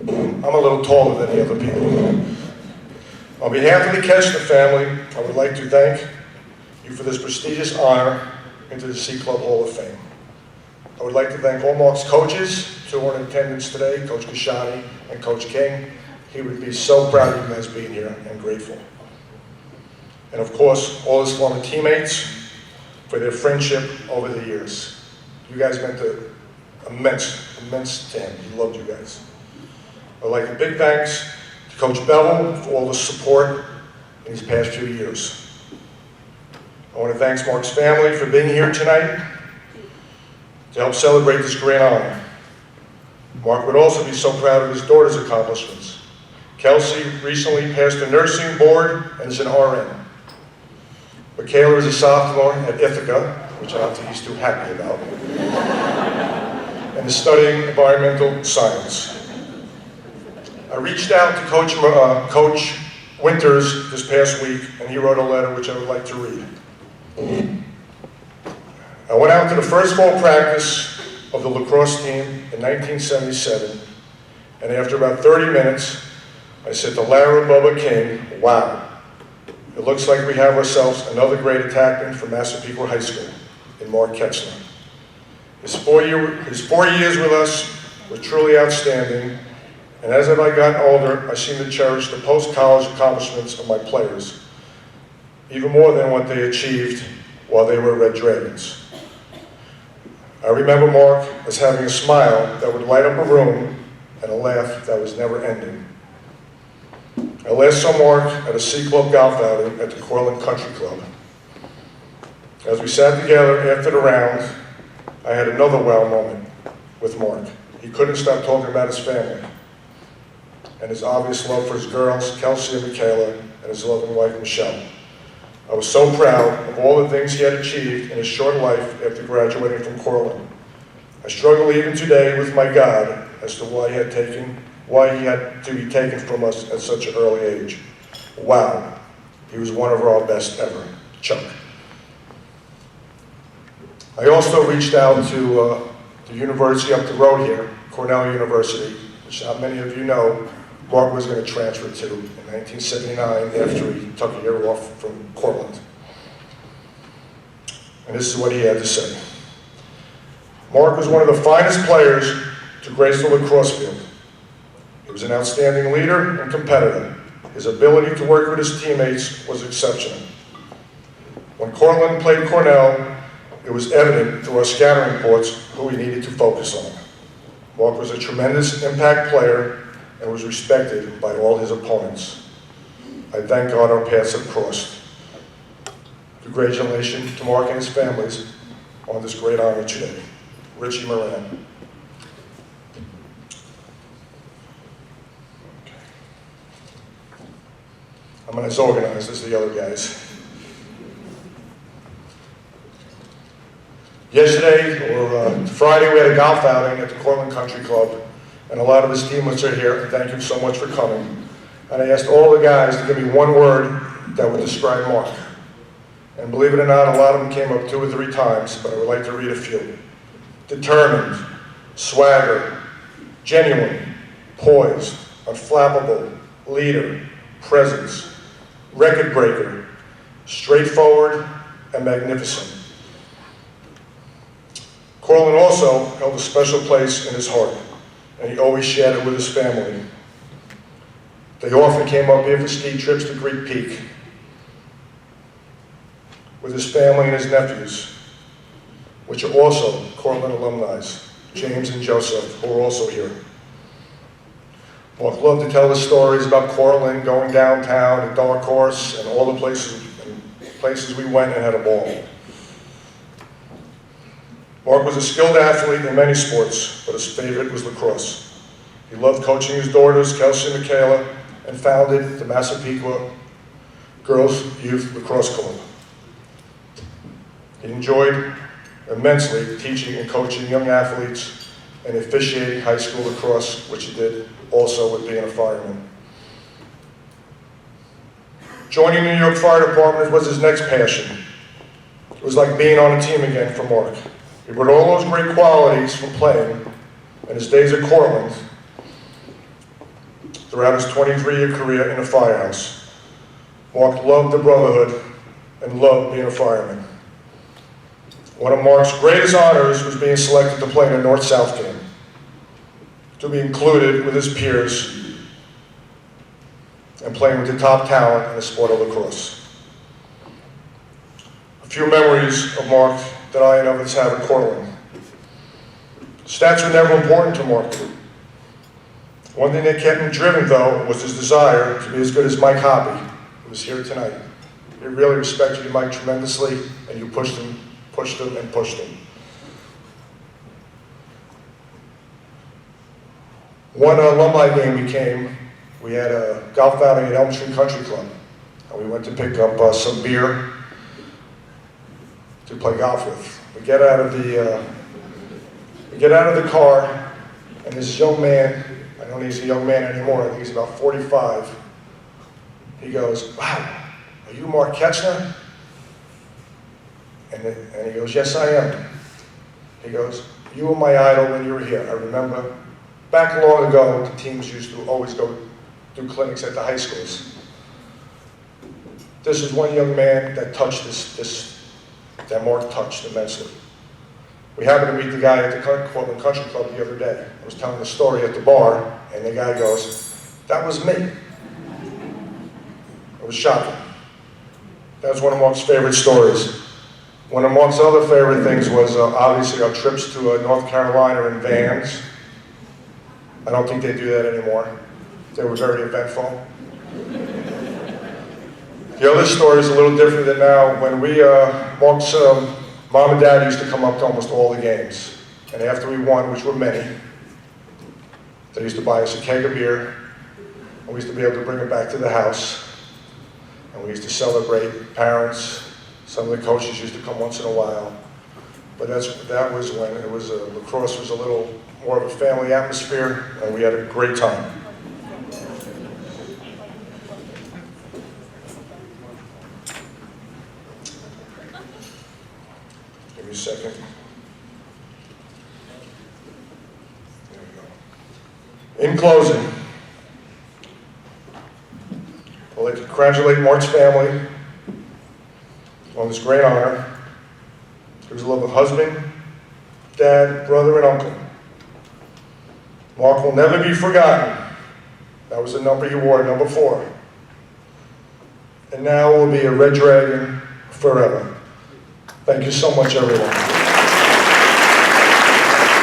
I'm a little taller than the other people. On behalf of the Koetzner family, I would like to thank you for this prestigious honor into the C Club Hall of Fame. I would like to thank all Mark's coaches who are in attendance today, Coach Kashani and Coach King. He would be so proud of you guys being here and grateful. And of course, all his former teammates for their friendship over the years. You guys meant immense to him. He loved you guys. I'd like a big thanks to Coach Bevel for all the support in these past few years. I want to thank Mark's family for being here tonight to help celebrate this great honor. Mark would also be so proud of his daughter's accomplishments. Kelsey recently passed the nursing board and is an RN. Michaela is a sophomore at Ithaca, which I don't think he's too happy about, and is studying environmental science. I reached out to Coach Winters this past week, and he wrote a letter which I would like to read. I went out to the first fall practice of the lacrosse team in 1977, and after about 30 minutes, I said to Lara Bubba King, "Wow, it looks like we have ourselves another great attackman from Massapequa High School in Mark Koetzner. His 4 years with us were truly outstanding, and as I got older, I seem to cherish the post-college accomplishments of my players, even more than what they achieved while they were Red Dragons. I remember Mark as having a smile that would light up a room and a laugh that was never ending. I last saw Mark at a C Club golf outing at the Cortland Country Club. As we sat together after the round, I had another wow moment with Mark. He couldn't stop talking about his family and his obvious love for his girls, Kelsey and Michaela, and his loving wife, Michelle. I was so proud of all the things he had achieved in his short life after graduating from Cortland. I struggle even today with my God as to why he had to be taken from us at such an early age. Wow, he was one of our best ever. Chuck. I also reached out to the university up the road here, Cornell University, which not many of you know, Mark was going to transfer to in 1979 after he took a year off from Cortland. And this is what he had to say. Mark was one of the finest players to grace the lacrosse field. He was an outstanding leader and competitor. His ability to work with his teammates was exceptional. When Cortland played Cornell, it was evident through our scouting reports who we needed to focus on. Mark was a tremendous impact player and was respected by all his opponents. I thank God our paths have crossed. Congratulations to Mark and his families on this great honor today. Richie Moran. I'm not as organized as the other guys. Yesterday, or Friday, we had a golf outing at the Cortland Country Club, and a lot of his teammates are here, and thank you so much for coming. And I asked all the guys to give me one word that would describe Mark. And believe it or not, a lot of them came up 2 or 3 times, but I would like to read a few. Determined, swagger, genuine, poised, unflappable, leader, presence, record breaker, straightforward, and magnificent. Cortland also held a special place in his heart, and he always shared it with his family. They often came up here for ski trips to Greek Peak with his family and his nephews, which are also Cortland alumni, James and Joseph, who are also here. Mark loved to tell the stories about Cortland, going downtown, the Dark Horse, and all the places we went and had a ball. Mark was a skilled athlete in many sports, but his favorite was lacrosse. He loved coaching his daughters, Kelsey and Michaela, and founded the Massapequa Girls Youth Lacrosse Club. He enjoyed immensely teaching and coaching young athletes and officiating high school lacrosse, which he did also with being a fireman. Joining the New York Fire Department was his next passion. It was like being on a team again for Mark. He brought all those great qualities from playing and his days at Cortland throughout his 23-year career in the firehouse. Mark loved the brotherhood and loved being a fireman. One of Mark's greatest honors was being selected to play in a North-South game, to be included with his peers and playing with the top talent in the sport of lacrosse. A few memories of Mark that I and others have at Cortland. Stats were never important to Mark. One thing that kept him driven, though, was his desire to be as good as Mike Hoppy, who was here tonight. He really respected you, Mike, tremendously, and you pushed him, and pushed him. One alumni game we had a golf outing at Elm Tree Country Club, and we went to pick up some beer to play golf with. We get out of the car, and this young man, I don't think he's a young man anymore, I think he's about 45. He goes, "Wow, are you Mark Koetzner?" And he goes, "Yes, I am." He goes, "You were my idol when you were here. I remember back long ago, the teams used to always go do clinics at the high schools. This is one young man that touched that Mark touched immensely." We happened to meet the guy at the Cortland Country Club the other day. I was telling the story at the bar, and the guy goes, "That was me." It was shocking. That was one of Mark's favorite stories. One of Mark's other favorite things was obviously our trips to North Carolina in vans. I don't think they do that anymore. They were very eventful. The other story is a little different than now. When Mark's mom and dad used to come up to almost all the games. And after we won, which were many, they used to buy us a keg of beer, and we used to be able to bring it back to the house. And we used to celebrate. Parents, some of the coaches used to come once in a while. But that was when it was lacrosse was a little more of a family atmosphere, and we had a great time. Give me a second. There we go. In closing, I'd like to congratulate Mark's family on this great honor. He was a loving husband, dad, brother, and uncle. Mark will never be forgotten. That was the number he wore, number 4. And now will be a Red Dragon forever. Thank you so much, everyone.